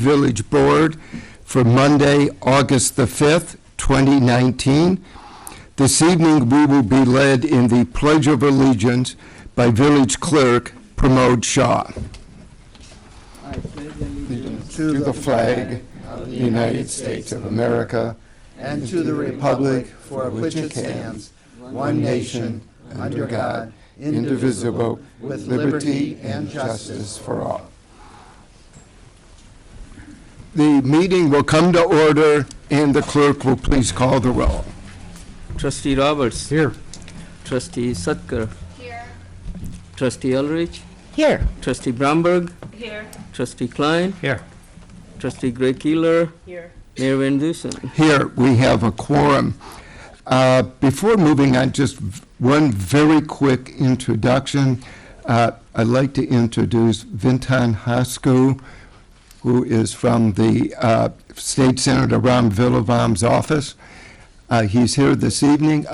Village Board for Monday, August the 5th, 2019. This evening, we will be led in the Pledge of Allegiance by Village Clerk Pramod Shah. I pledge allegiance To the flag of the United States of America and to the republic for which it stands, one nation, under God, indivisible, with liberty and justice for all. The meeting will come to order, and the clerk will please call the roll. Trustee Roberts. Here. Trustee Sutka. Here. Trustee Ulrich. Here. Trustee Bromberg. Here. Trustee Klein. Here. Trustee Gray Keeler. Here. Mayor Van Dusen. Here, we have a quorum. Before moving on, just one very quick introduction. I'd like to introduce Vintan Hasku, who is from the State Senator Ram Villavam's office. He's here this evening.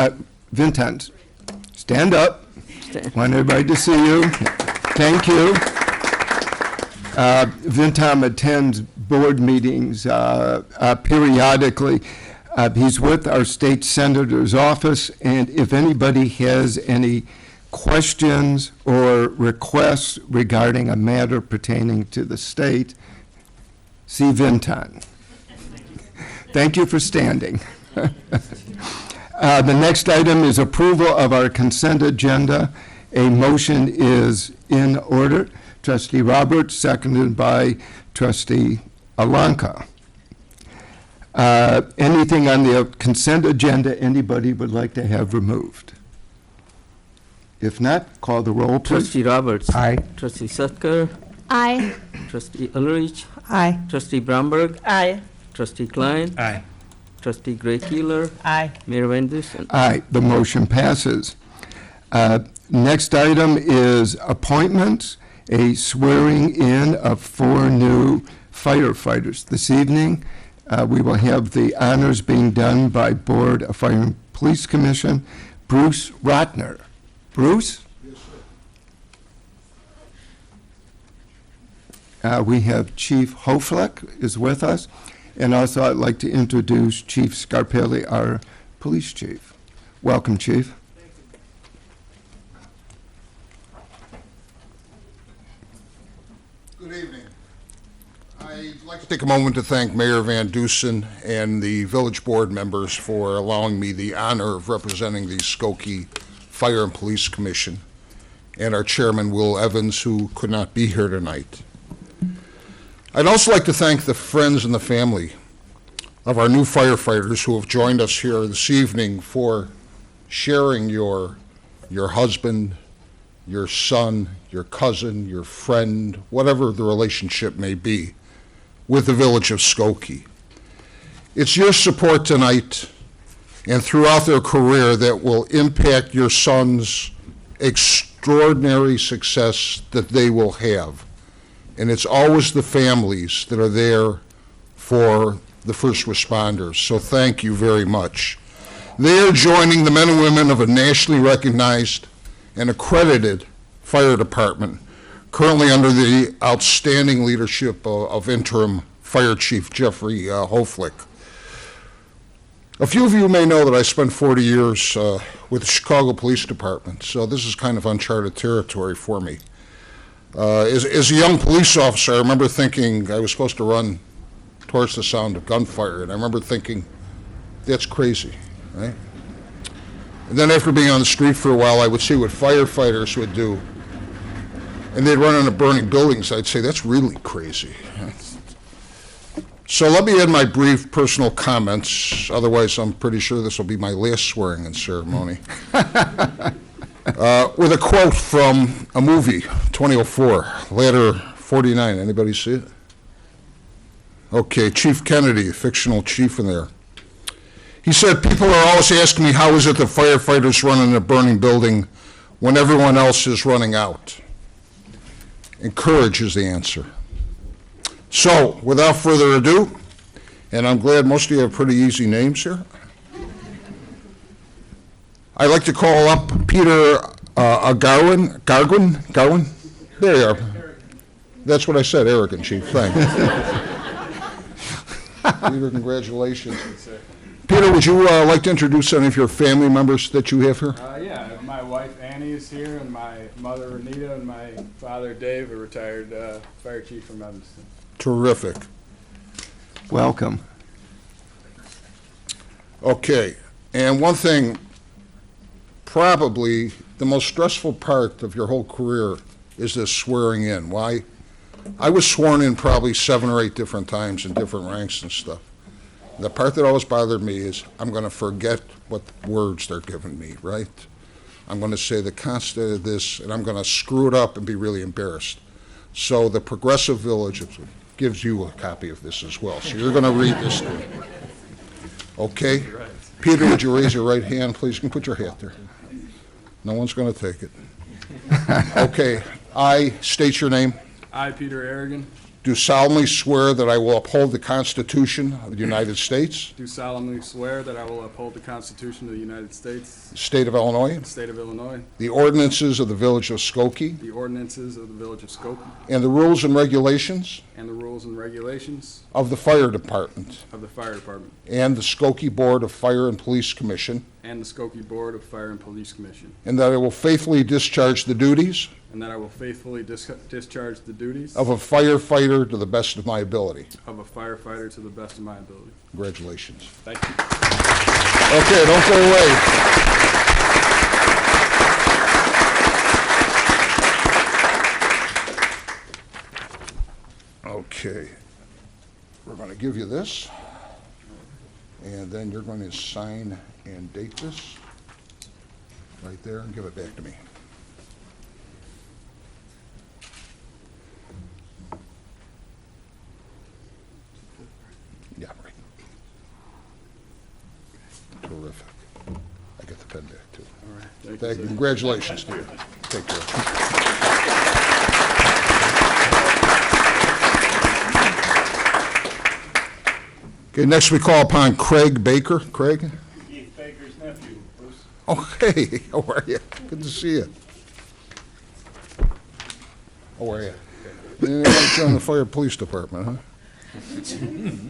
Vintan, stand up. Want everybody to see you. Thank you. Vintam attends board meetings periodically. He's with our state senator's office, and if anybody has any questions or requests regarding a matter pertaining to the state, see Vintan. Thank you for standing. The next item is approval of our consent agenda. A motion is in order. Trustee Roberts, seconded by Trustee Alanka. Anything on the consent agenda anybody would like to have removed? If not, call the roll, please. Trustee Roberts. Aye. Trustee Sutka. Aye. Trustee Ulrich. Aye. Trustee Bromberg. Aye. Trustee Klein. Aye. Trustee Gray Keeler. Aye. Mayor Van Dusen. Aye, the motion passes. Next item is appointments, a swearing in of 4 new firefighters. This evening, we will have the honors being done by Board of Fire and Police Commission, Bruce Rotner. Bruce? Yes, sir. We have Chief Hofleck is with us, and also I'd like to introduce Chief Scarpelli, our police chief. Welcome, Chief. Good evening. I'd like to take a moment to thank Mayor Van Dusen and the village board members for allowing me the honor of representing the Skokie Fire and Police Commission, and our chairman, Will Evans, who could not be here tonight. I'd also like to thank the friends and the family of our new firefighters who have joined us here this evening for sharing your husband, your son, your cousin, your friend, whatever the relationship may be, with the village of Skokie. It's your support tonight and throughout their career that will impact your son's extraordinary success that they will have. And it's always the families that are there for the first responders, so thank you very much. They are joining the men and women of a nationally recognized and accredited fire department, currently under the outstanding leadership of interim Fire Chief Jeffrey Hoflick. A few of you may know that I spent 40 years with the Chicago Police Department, so this is kind of uncharted territory for me. As a young police officer, I remember thinking I was supposed to run towards the sound of gunfire, and I remember thinking, that's crazy, right? And then after being on the street for a while, I would see what firefighters would do, and they'd run into burning buildings. I'd say, that's really crazy. So let me add my brief personal comments, otherwise I'm pretty sure this will be my last swearing-in ceremony. With a quote from a movie, 2004, Ladder 49. Anybody see it? Okay, Chief Kennedy, fictional chief in there. He said, people are always asking me, how is it the firefighters run in a burning building when everyone else is running out? And courage is the answer. So, without further ado, and I'm glad most of you have pretty easy names here, I'd like to call up Peter Garwin. There you are. That's what I said, arrogant chief, thanks. Peter, congratulations. Peter, would you like to introduce any of your family members that you have here? Yeah, my wife Annie is here, and my mother Renita, and my father Dave, a retired fire chief from Evanston. Terrific. Welcome. Okay, and one thing, probably the most stressful part of your whole career is this swearing in. Why? I was sworn in probably 7 or 8 different times in different ranks and stuff. The part that always bothered me is I'm going to forget what words they're giving me, right? I'm going to say the constant of this, and I'm going to screw it up and be really embarrassed. So the Progressive Village gives you a copy of this as well. So you're going to read this to me. Okay? Peter, would you raise your right hand, please? You can put your hat there. No one's going to take it. Okay. I state your name. I, Peter Aragon, Do solemnly swear that I will uphold the Constitution of the United States, do solemnly swear that I will uphold the Constitution of the United States, the state of Illinois, the state of Illinois, the ordinances of the Village of Skokie, the ordinances of the Village of Skokie, and the rules and regulations and the rules and regulations of the Fire Department of the Fire Department, and the Skokie Board of Fire and Police Commission, and the Skokie Board of Fire and Police Commission, and that I will faithfully discharge the duties and that I will faithfully discharge the duties of a firefighter to the best of my ability. of a firefighter to the best of my ability. Congratulations. Thank you. Okay, don't go away. Okay, we're going to give you this, and then you're going to sign and date this right there and give it back to me. Yeah, right. Terrific. I get the pen back, too. All right. Thank you, Thank you. sir. Congratulations to you. Take care. Okay, next we call upon Craig Baker. Craig? Keith Baker's nephew, Bruce. Oh, hey, how are you? Good to see you. How are you? You join the fire police department, huh?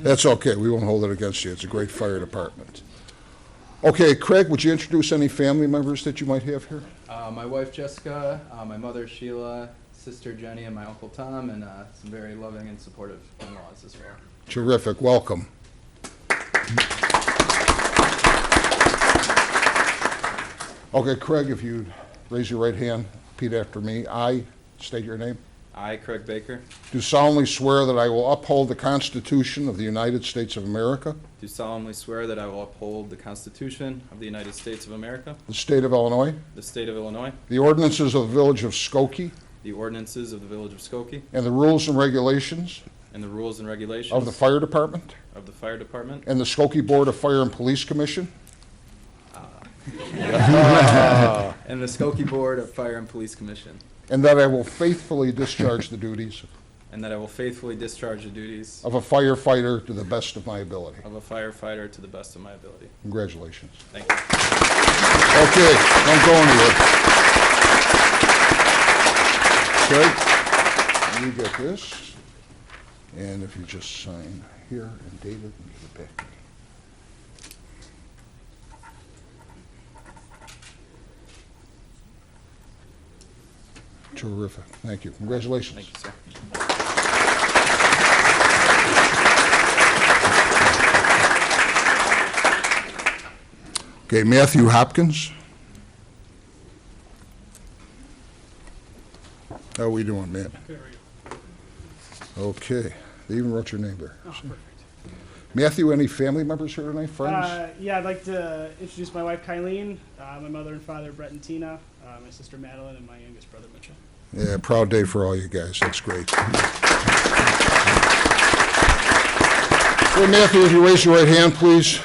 That's okay, we won't hold it against you. It's a great fire department. Okay, Craig, would you introduce any family members that you might have here? My wife Jessica, my mother Sheila, sister Jenny, and my uncle Tom, and some very loving and supportive in-laws as well. Terrific, welcome. Okay, Craig, if you raise your right hand, repeat after me. I state your name. I, Craig Baker, Do solemnly swear that I will uphold the Constitution of the United States of America, do solemnly swear that I will uphold the Constitution of the United States of America, the state of Illinois, the state of Illinois, the ordinances of the Village of Skokie, the ordinances of the Village of Skokie, and the rules and regulations and the rules and regulations of the Fire Department of the Fire Department and the Skokie Board of Fire and Police Commission, and the Skokie Board of Fire and Police Commission, and that I will faithfully discharge the duties and that I will faithfully discharge the duties of a firefighter to the best of my ability. of a firefighter to the best of my ability. Congratulations. Thank you. Okay, don't go anywhere. Craig, you get this, and if you just sign here and date it and give it back to me. Terrific, thank you. Congratulations. Thank you, sir. Okay, Matthew Hopkins. How are we doing, man? Okay, they even wrote your name there. Matthew, any family members here tonight, friends? Yeah, I'd like to introduce my wife, Kylene, my mother and father, Brett and Tina, my sister, Madeline, and my youngest brother, Mitchell. Yeah, proud day for all you guys, that's great. Hey, Matthew, if you raise your right hand, please.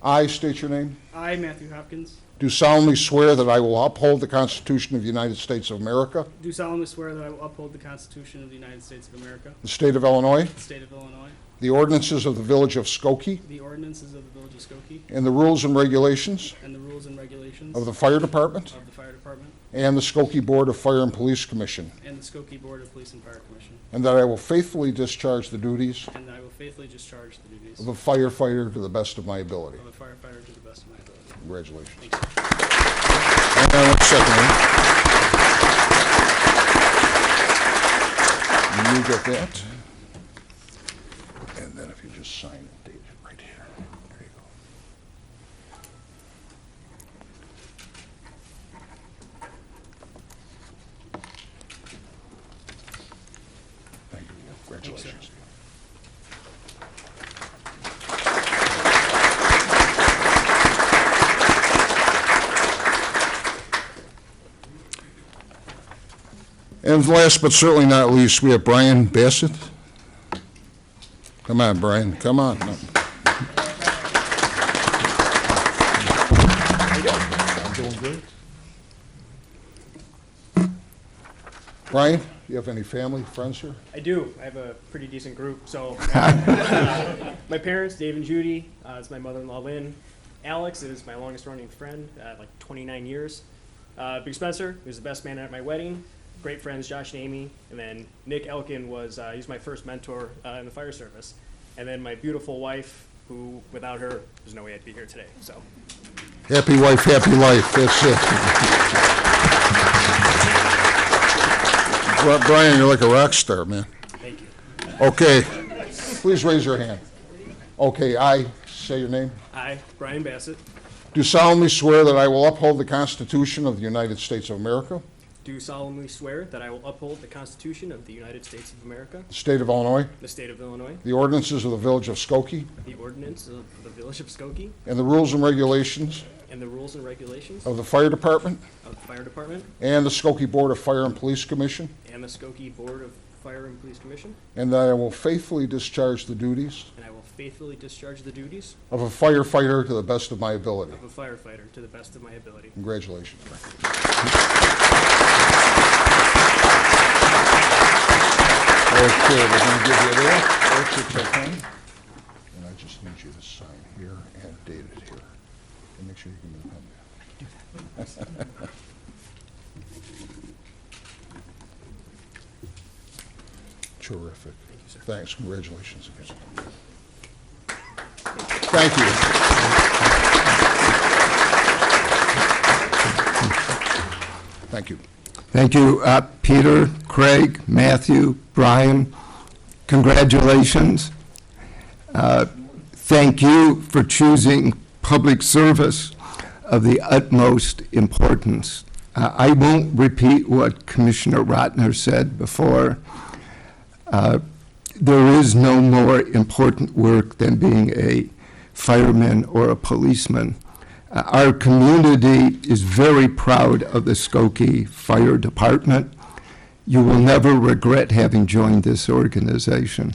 I state your name. I, Matthew Hopkins, Do solemnly swear that I will uphold the Constitution of the United States of America, do solemnly swear that I will uphold the Constitution of the United States of America, the state of Illinois, the state of Illinois, the ordinances of the Village of Skokie, the ordinances of the Village of Skokie, and the rules and regulations and the rules and regulations of the Fire Department of the Fire Department and the Skokie Board of Fire and Police Commission, and the Skokie Board of Police and Fire Commission, and that I will faithfully discharge the duties and that I will faithfully discharge the duties of a firefighter to the best of my ability. of a firefighter to the best of my ability. Congratulations. Thanks. And one second. You get that. And then if you just sign it, date it right here. There you go. Thank you. Congratulations. And last but certainly not least, we have Brian Bassett. Come on, Brian, come on. No. I'm doing great. Brian, you have any family, friends here? I do. I have a pretty decent group. So, my parents, Dave and Judy. It's my mother-in-law, Lynn. Alex is my longest-running friend, like 29 years. Big Spencer, who's the best man at my wedding. Great friends, Josh and Amy. And then Nick Elkin he's my first mentor in the fire service. And then my beautiful wife, who, without her, there's no way I'd be here today. So, Happy wife, happy life, that's it. Brian, you're like a rock star, man. thank you. Okay, please raise your hand. Okay, I say your name. I, Brian Bassett, Do solemnly swear that I will uphold the Constitution of the United States of America, do solemnly swear that I will uphold the Constitution of the United States of America, the state of Illinois, the state of Illinois, the ordinances of the village of Skokie, the ordinance of the village of Skokie, and the rules and regulations and the rules and regulations of the fire department of the fire department and the Skokie Board of Fire and Police Commission, and the Skokie Board of Fire and Police Commission, and that I will faithfully discharge the duties and I will faithfully discharge the duties of a firefighter to the best of my ability. of a firefighter to the best of my ability. Congratulations. Okay, we're going to give you a little pen, and I just need you to sign here and date it here. And make sure you give me the pen. Terrific. Thanks. Congratulations again. Thank you. Thank you. Thank you, Peter, Craig, Matthew, Brian. Congratulations. Thank you for choosing public service of the utmost importance. I won't repeat what Commissioner Rotner said before. There is no more important work than being a fireman or a policeman. Our community is very proud of the Skokie Fire Department. You will never regret having joined this organization.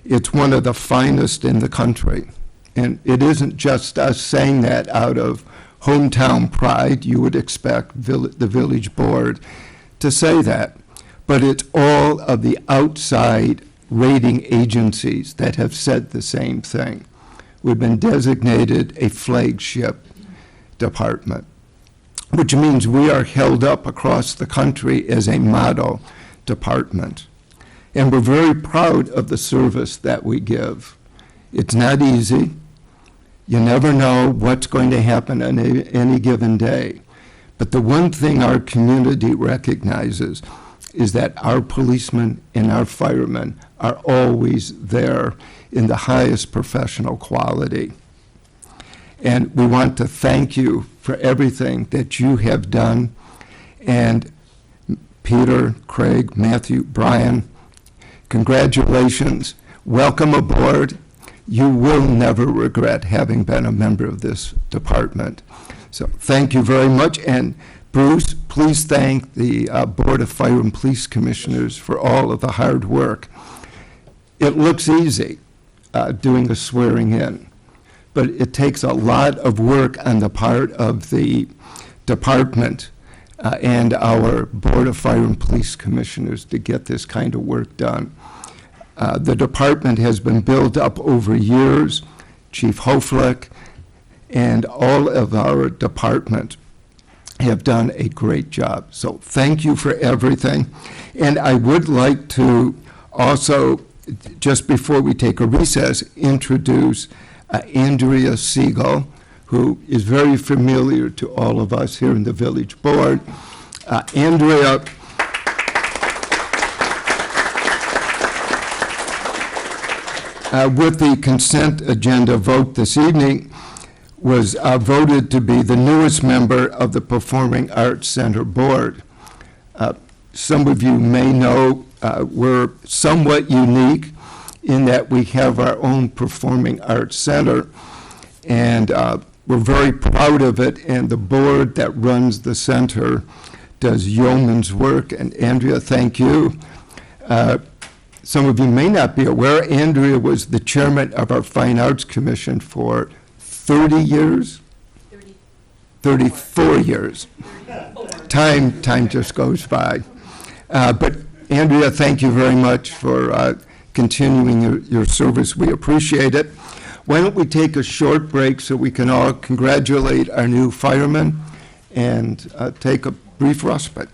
It's one of the finest in the country. And it isn't just us saying that out of hometown pride. You would expect the village board to say that. But it's all of the outside rating agencies that have said the same thing. We've been designated a flagship department, which means we are held up across the country as a model department. And we're very proud of the service that we give. It's not easy. You never know what's going to happen on any given day. But the one thing our community recognizes is that our policemen and our firemen are always there in the highest professional quality. And we want to thank you for everything that you have done. And Peter, Craig, Matthew, Brian, congratulations. Welcome aboard. You will never regret having been a member of this department. So thank you very much. And Bruce, please thank the Board of Fire and Police Commissioners for all of the hard work. It looks easy doing the swearing in, but it takes a lot of work on the part of the department and our Board of Fire and Police Commissioners to get this kind of work done. The department has been built up over years. Chief Hoflick and all of our department have done a great job. So thank you for everything. And I would like to also just before we take a recess, introduce Andrea Siegel, who is very familiar to all of us here in the Village Board. Andrea with the consent agenda vote this evening, was voted to be the newest member of the Performing Arts Center Board. Some of you may know we're somewhat unique in that we have our own Performing Arts Center, and we're very proud of it, and the board that runs the center does yeoman's work, and Andrea, thank you. Some of you may not be aware, Andrea was the chairman of our Fine Arts Commission for 30 years? 34 years. Time just goes by. But Andrea, thank you very much for continuing your service. We appreciate it. Why don't we take a short break so we can all congratulate our new firemen and take a brief respite.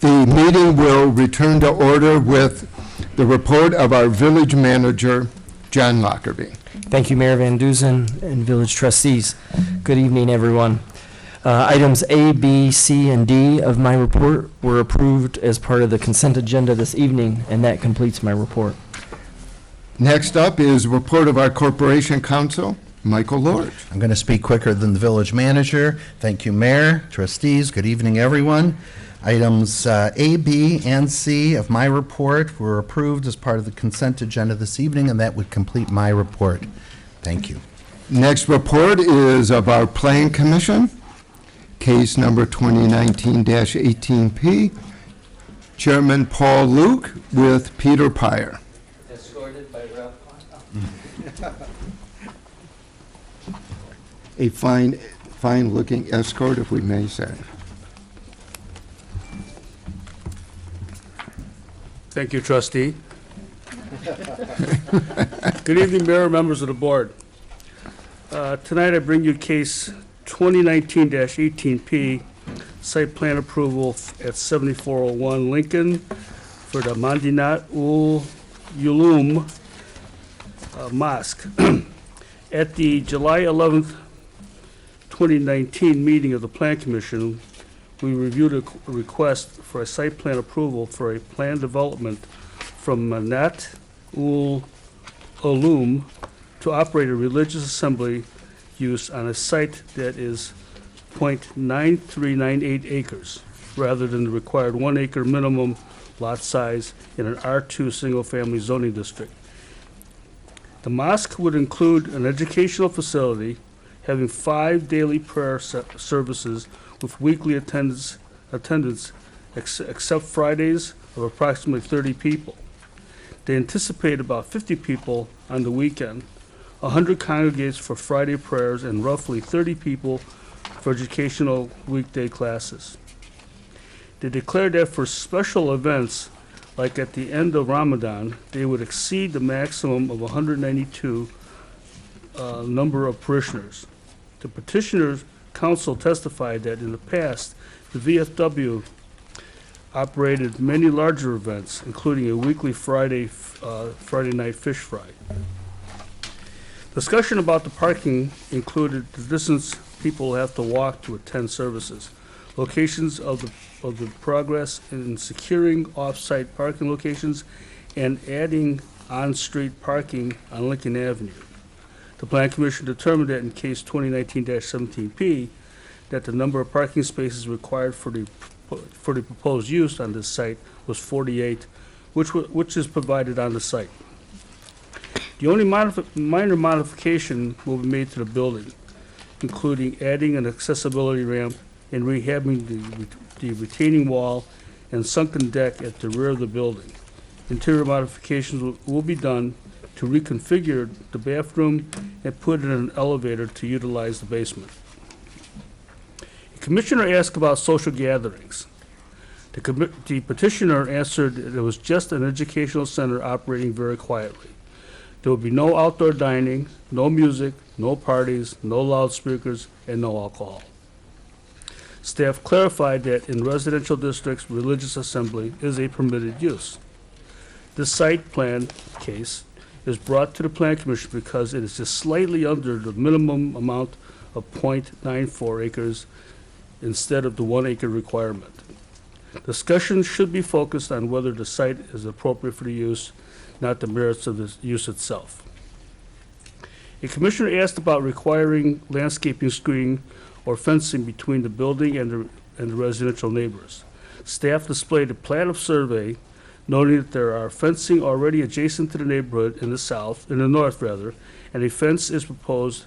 The meeting will return to order with the report of our village manager, John Lockerbie. Thank you, Mayor Van Dusen and village trustees. Good evening, everyone. Items A, B, C, and D of my report were approved as part of the consent agenda this evening, and that completes my report. Next up is report of our corporation counsel, Michael Lord. I'm going to speak quicker than the village manager. Thank you, Mayor, trustees. Good evening, everyone. Items A, B, and C of my report were approved as part of the consent agenda this evening, and that would complete my report. Thank you. Next report is of our Plan Commission, case number 2019-18P. Chairman Paul Luke with Peter Pyer. Escorted by Ralph Klein. A fine-looking escort, if we may say. Thank you, trustee. Good evening, Mayor, members of the board. Tonight I bring you case 2019-18P, site plan approval at 7401 Lincoln for the Madinat ul Ulum Mosque. At the July 11th, 2019 meeting of the Plan Commission, we reviewed a request for a site plan approval for a planned development from Manat ul Ulum to operate a religious assembly use on a site that is 0.9398 acres, rather than the required 1 acre minimum lot size in an R2 single-family zoning district. The mosque would include an educational facility having 5 daily prayer services with weekly attendance except Fridays of approximately 30 people. They anticipate about 50 people on the weekend, 100 congregates for Friday prayers, and roughly 30 people for educational weekday classes. They declared that for special events, like at the end of Ramadan, they would exceed the maximum of 192 number of parishioners. The petitioner's counsel testified that in the past, the VFW operated many larger events, including a weekly Friday night fish fry. Discussion about the parking included the distance people have to walk to attend services, locations of the progress in securing off-site parking locations, and adding on-street parking on Lincoln Avenue. The Plan Commission determined that in case 2019-17P, that the number of parking spaces required for the proposed use on this site was 48, which is provided on the site. The only minor modification will be made to the building, including adding an accessibility ramp and rehabbing the retaining wall and sunken deck at the rear of the building. Interior modifications will be done to reconfigure the bathroom and put in an elevator to utilize the basement. The commissioner asked about social gatherings. The petitioner answered that it was just an educational center operating very quietly. There will be no outdoor dining, no music, no parties, no loudspeakers, and no alcohol. Staff clarified that in residential districts, religious assembly is a permitted use. This site plan case is brought to the Plan Commission because it is just slightly under the minimum amount of 0.94 acres instead of the 1 acre requirement. Discussion should be focused on whether the site is appropriate for the use, not the merits of the use itself. A commissioner asked about requiring landscaping screening or fencing between the building and the residential neighbors. Staff displayed a plan of survey noting that there are fencing already adjacent to the neighborhood in the north, and a fence is proposed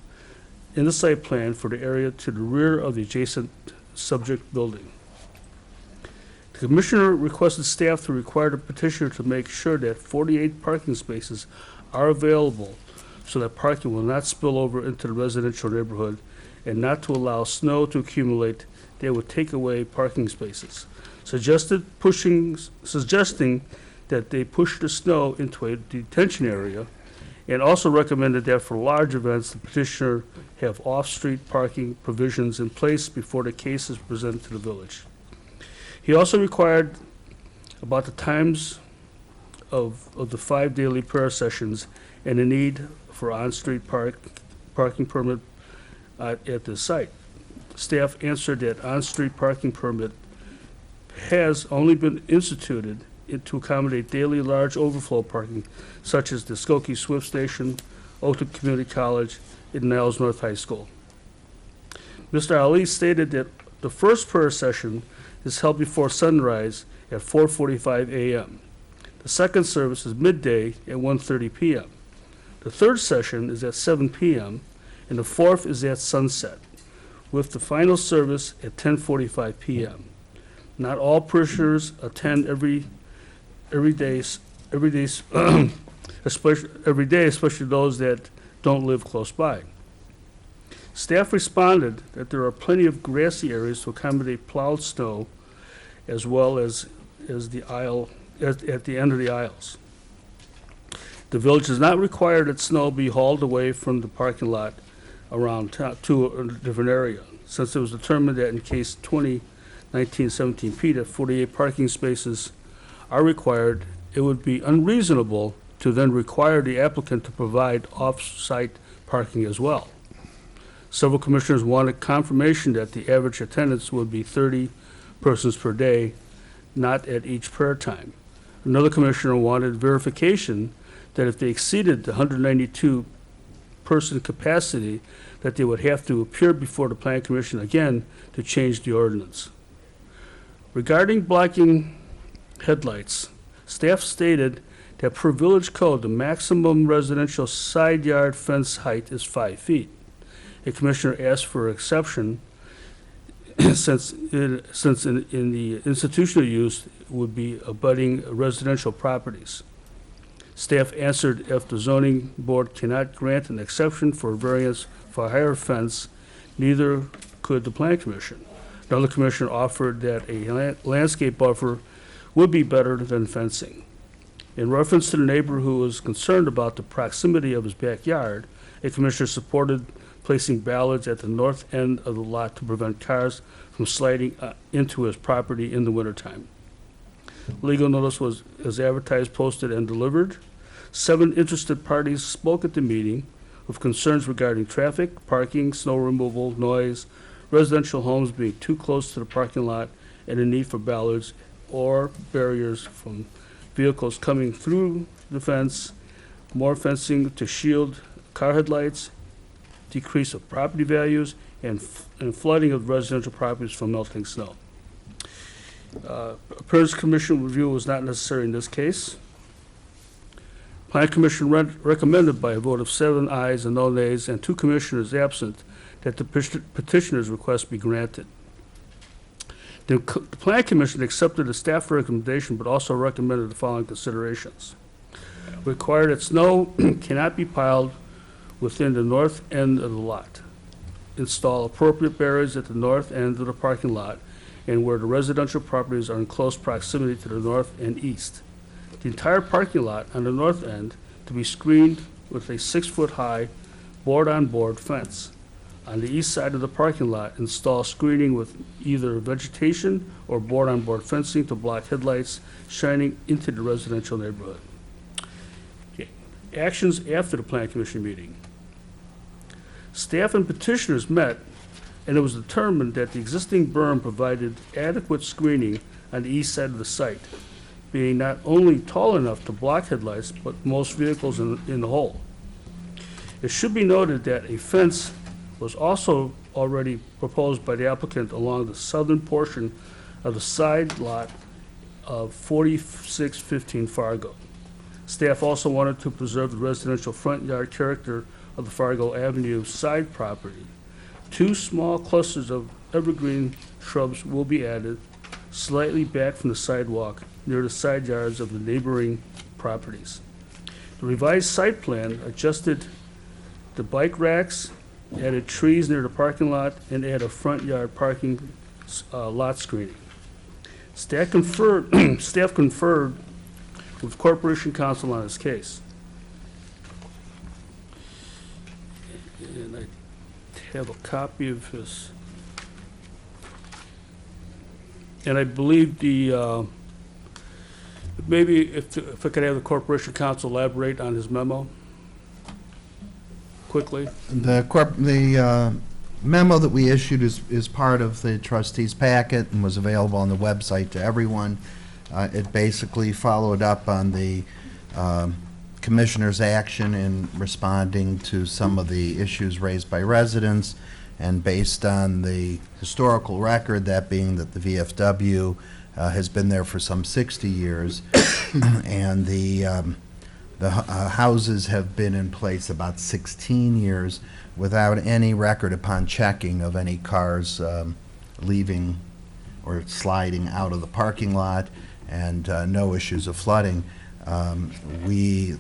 in the site plan for the area to the rear of the adjacent subject building. The commissioner requested staff to require the petitioner to make sure that 48 parking spaces are available so that parking will not spill over into the residential neighborhood and not to allow snow to accumulate that would take away parking spaces. Suggesting that they push the snow into a detention area, and also recommended that for large events, the petitioner have off-street parking provisions in place before the case is presented to the village. He also required about the times of the 5 daily prayer sessions and the need for on-street parking permit at the site. Staff answered that on-street parking permit has only been instituted to accommodate daily large overflow parking, such as the Skokie Swift Station, Oakland Community College, and Niles North High School. Mr. Ali stated that the first prayer session is held before sunrise at 4:45 a.m. The second service is midday at 1:30 p.m. The third session is at 7 p.m., and the fourth is at sunset, with the final service at 10:45 p.m. Not all parishioners attend every day, especially those that don't live close by. Staff responded that there are plenty of grassy areas to accommodate plowed snow, as well as the aisle at the end of the aisles. The village does not require that snow be hauled away from the parking lot around to a different area, since it was determined that in case 2019-17P that 48 parking spaces are required, it would be unreasonable to then require the applicant to provide off-site parking as well. Several commissioners wanted confirmation that the average attendance would be 30 persons per day, not at each prayer time. Another commissioner wanted verification that if they exceeded the 192 person capacity, that they would have to appear before the Planning Commission again to change the ordinance. Regarding blocking headlights, staff stated that per village code, the maximum residential side yard fence height is 5 feet. A commissioner asked for an exception since in the institutional use would be abutting residential properties. Staff answered if the zoning board cannot grant an exception for variance for a higher fence, neither could the Planning Commission. Another commissioner offered that a landscape buffer would be better than fencing. In reference to the neighbor who was concerned about the proximity of his backyard, a commissioner supported placing ballards at the north end of the lot to prevent cars from sliding into his property in the wintertime. Legal notice was advertised, posted, and delivered. 7 interested parties spoke at the meeting with concerns regarding traffic, parking, snow removal, noise, residential homes being too close to the parking lot, and the need for ballards or barriers from vehicles coming through the fence, more fencing to shield car headlights, decrease of property values, and flooding of residential properties from melting snow. Appearance Commission review was not necessary in this case. Plan Commission recommended by a vote of 7 ayes and no nays and 2 commissioners absent that the petitioner's request be granted. The Plan Commission accepted the staff recommendation but also recommended the following considerations. Required that snow cannot be piled within the north end of the lot. Install appropriate barriers at the north end of the parking lot and where the residential properties are in close proximity to the north and east. The entire parking lot on the north end to be screened with a 6-foot-high board-on-board fence. On the east side of the parking lot, install screening with either vegetation or board-on-board fencing to block headlights shining into the residential neighborhood. Okay. Actions after the Plan Commission meeting. Staff and petitioners met, and it was determined that the existing berm provided adequate screening on the east side of the site, being not only tall enough to block headlights, but most vehicles in the hole. It should be noted that a fence was also already proposed by the applicant along the southern portion of the side lot of 4615 Fargo. Staff also wanted to preserve the residential front yard character of the Fargo Avenue side property. 2 small clusters of evergreen shrubs will be added slightly back from the sidewalk near the side yards of the neighboring properties. The revised site plan adjusted the bike racks, added trees near the parking lot, and added a front yard parking lot screening. Staff conferred with Corporation Counsel on this case. And I have a copy of his And I believe maybe if I could have the Corporation Counsel elaborate on his memo quickly. The memo that we issued is part of the trustees' packet and was available on the website to everyone. It basically followed up on the commissioner's action in responding to some of the issues raised by residents, and based on the historical record, that being that the VFW has been there for some 60 years, and the houses have been in place about 16 years without any record upon checking of any cars leaving or sliding out of the parking lot, and no issues of flooding. The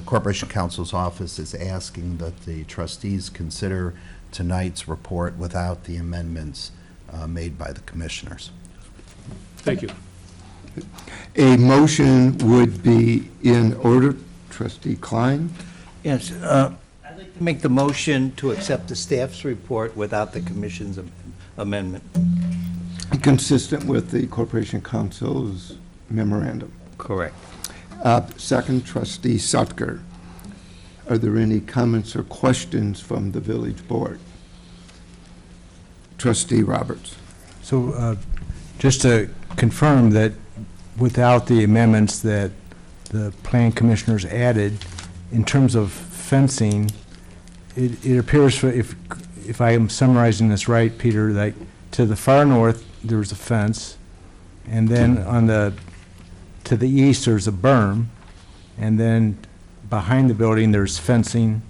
Corporation Counsel's office is asking that the trustees consider tonight's report without the amendments made by the commissioners. Thank you. A motion would be in order. Trustee Klein? Yes, I'd like to make the motion to accept the staff's report without the commission's amendment. Consistent with the Corporation Counsel's memorandum. Correct. Second, Trustee Sutker. Are there any comments or questions from the village board? Trustee Roberts. So just to confirm that without the amendments that the plan commissioners added, in terms of fencing, it appears, if I am summarizing this right, Peter, that to the far north there was a fence, and then to the east there's a berm, and then behind the building there's fencing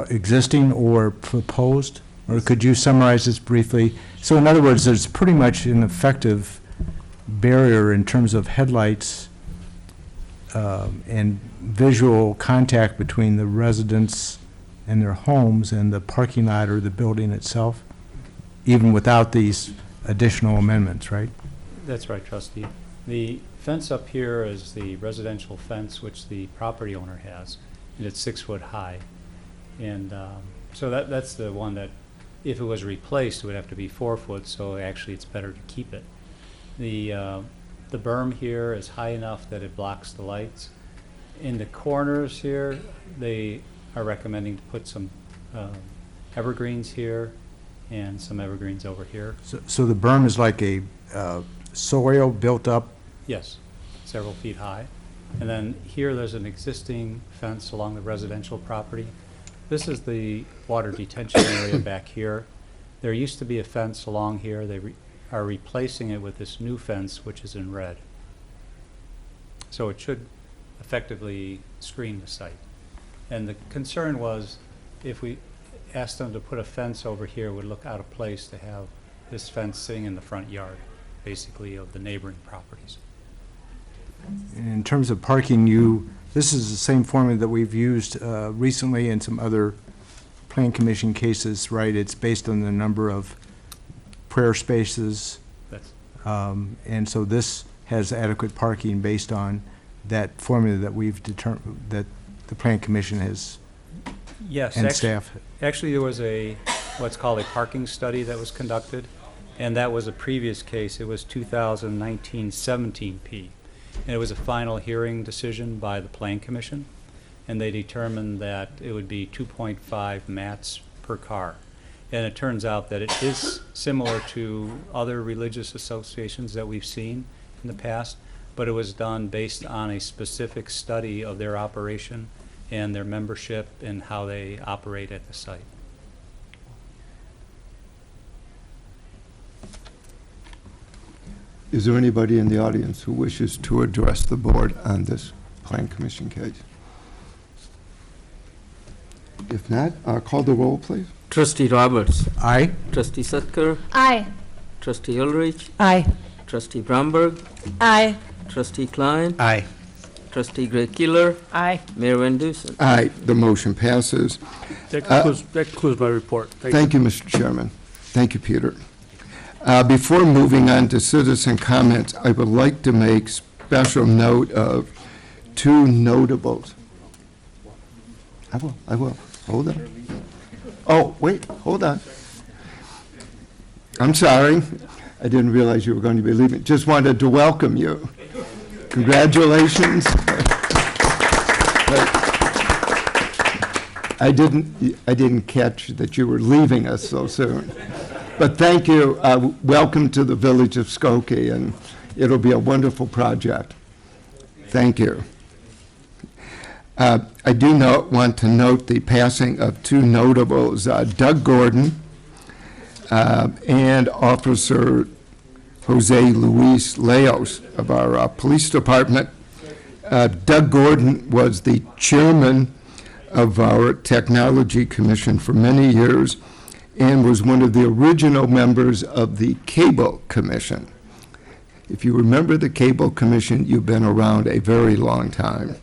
existing or proposed? Or could you summarize this briefly? So in other words, there's pretty much an effective barrier in terms of headlights and visual contact between the residents and their homes and the parking lot or the building itself, even without these additional amendments, right? That's right, trustee. The fence up here is the residential fence which the property owner has, and it's 6 foot high. And so that's the one that, if it was replaced, it would have to be 4 foot, so actually it's better to keep it. The berm here is high enough that it blocks the lights. In the corners here, they are recommending to put some evergreens here and some evergreens over here. So the berm is like a soil built up? Yes, several feet high. And then here there's an existing fence along the residential property. This is the water detention area back here. There used to be a fence along here. They are replacing it with this new fence, which is in red. So it should effectively screen the site. And the concern was, if we asked them to put a fence over here, it would look out of place to have this fence sitting in the front yard, basically, of the neighboring properties. In terms of parking, this is the same formula that we've used recently in some other plan commission cases, right? It's based on the number of prayer spaces. And so this has adequate parking based on that formula that we've determined, that the plan commission has. Yes, and staff. Actually, there was what's called a parking study that was conducted, and that was a previous case. It was 2019-17P. And it was a final hearing decision by the Plan Commission, and they determined that it would be 2.5 mats per car. And it turns out that it is similar to other religious associations that we've seen in the past, but it was done based on a specific study of their operation and their membership and how they operate at the site. Is there anybody in the audience who wishes to address the board on this Plan Commission case? If not, call the roll, please. Trustee Roberts. Aye. Trustee Sutker. Aye. Trustee Ulrich. Aye. Trustee Bromberg. Aye. Trustee Klein. Aye. Trustee Greg Keeler. Aye. Mayor Van Dusen. Aye, the motion passes. That concludes my report. Thank you, Mr. Chairman. Thank you, Peter. Before moving on to citizen comments, I would like to make special note of two notables. I will. Hold on. Oh, wait, hold on. I'm sorry. I didn't realize you were going to be leaving. Just wanted to welcome you. Congratulations. I didn't catch that you were leaving us so soon. But thank you. Welcome to the village of Skokie, and it'll be a wonderful project. Thank you. I do want to note the passing of two notables, Doug Gordon and Officer Jose Luis Leos of our police department. Doug Gordon was the chairman of our Technology Commission for many years and was one of the original members of the Cable Commission. If you remember the Cable Commission, you've been around a very long time.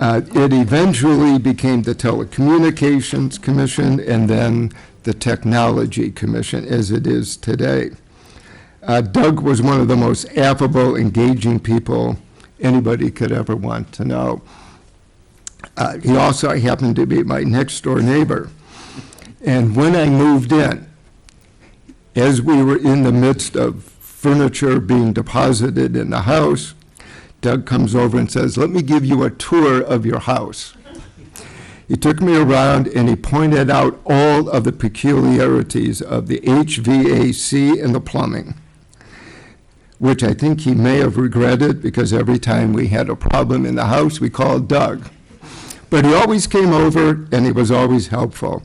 It eventually became the Telecommunications Commission and then the Technology Commission as it is today. Doug was one of the most affable, engaging people anybody could ever want to know. He also happened to be my next-door neighbor. And when I moved in, as we were in the midst of furniture being deposited in the house, Doug comes over and says, "Let me give you a tour of your house." He took me around and he pointed out all of the peculiarities of the HVAC and the plumbing, which I think he may have regretted because every time we had a problem in the house, we called Doug. But he always came over and he was always helpful.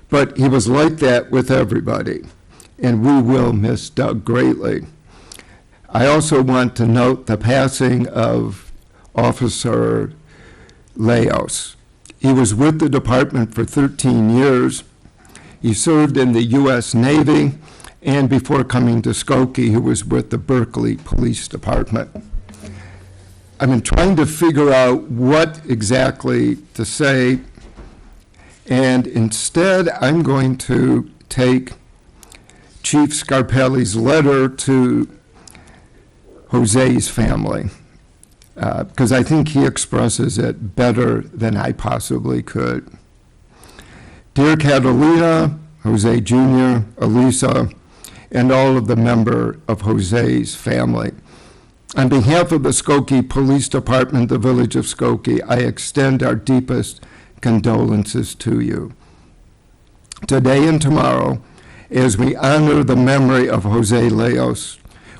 But he was like that with everybody, and we will miss Doug greatly. I also want to note the passing of Officer Leos. He was with the department for 13 years. He served in the U.S. Navy, and before coming to Skokie, he was with the Berkeley Police Department. I've been trying to figure out what exactly to say, and instead I'm going to take Chief Scarpelli's letter to Jose's family, because I think he expresses it better than I possibly could. Dear Catalina, Jose Jr., Elisa, and all of the members of Jose's family, on behalf of the Skokie Police Department, the Village of Skokie, I extend our deepest condolences to you. Today and tomorrow, as we honor the memory of Jose Leos,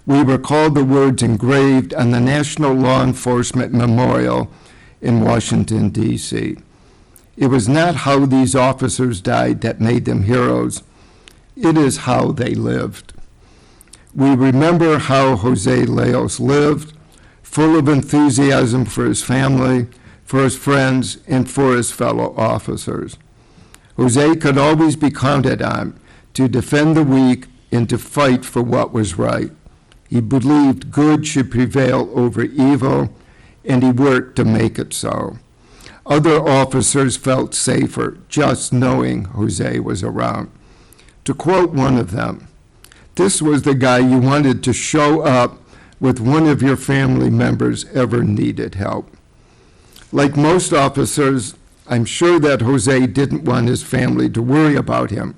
we recall the words engraved on the National Law Enforcement Memorial in Washington, D.C. It was not how these officers died that made them heroes. It is how they lived. We remember how Jose Leos lived, full of enthusiasm for his family, for his friends, and for his fellow officers. Jose could always be counted on to defend the weak and to fight for what was right. He believed good should prevail over evil, and he worked to make it so. Other officers felt safer just knowing Jose was around. To quote one of them, "This was the guy you wanted to show up with one of your family members ever needed help." Like most officers, I'm sure that Jose didn't want his family to worry about him.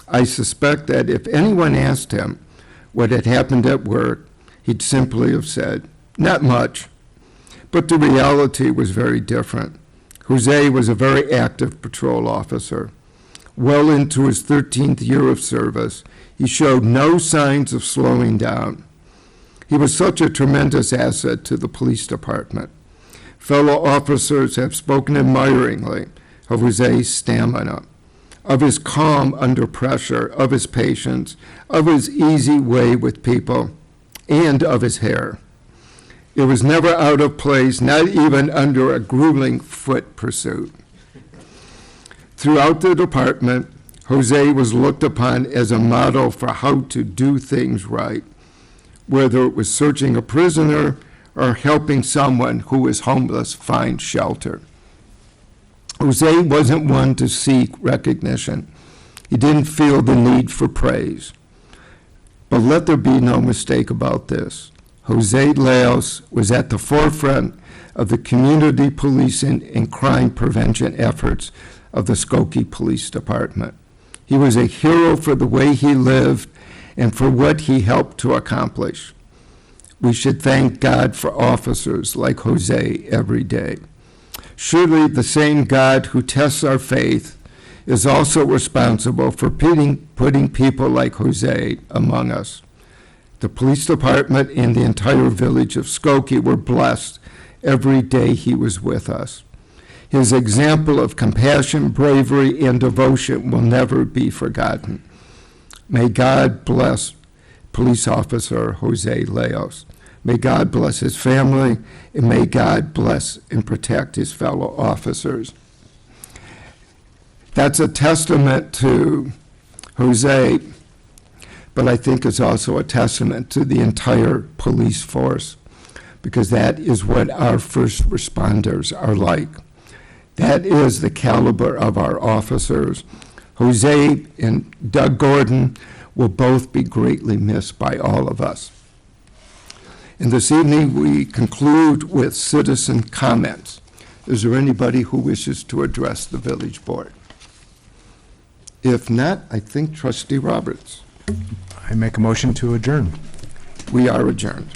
I suspect that if anyone asked him what had happened at work, he'd simply have said, "Not much." But the reality was very different. Jose was a very active patrol officer. Well into his 13th year of service, he showed no signs of slowing down. He was such a tremendous asset to the police department. Fellow officers have spoken admiringly of Jose's stamina, of his calm under pressure, of his patience, of his easy way with people, and of his hair. It was never out of place, not even under a grueling foot pursuit. Throughout the department, Jose was looked upon as a model for how to do things right, whether it was searching a prisoner or helping someone who was homeless find shelter. Jose wasn't one to seek recognition. He didn't feel the need for praise. But let there be no mistake about this. Jose Leos was at the forefront of the community policing and crime prevention efforts of the Skokie Police Department. He was a hero for the way he lived and for what he helped to accomplish. We should thank God for officers like Jose every day. Surely the same God who tests our faith is also responsible for putting people like Jose among us. The police department and the entire village of Skokie were blessed every day he was with us. His example of compassion, bravery, and devotion will never be forgotten. May God bless Police Officer Jose Leos. May God bless his family, and may God bless and protect his fellow officers. That's a testament to Jose, but I think it's also a testament to the entire police force, because that is what our first responders are like. That is the caliber of our officers. Jose and Doug Gordon will both be greatly missed by all of us. And this evening, we conclude with citizen comments. Is there anybody who wishes to address the village board? If not, I think Trustee Roberts. I make a motion to adjourn. We are adjourned.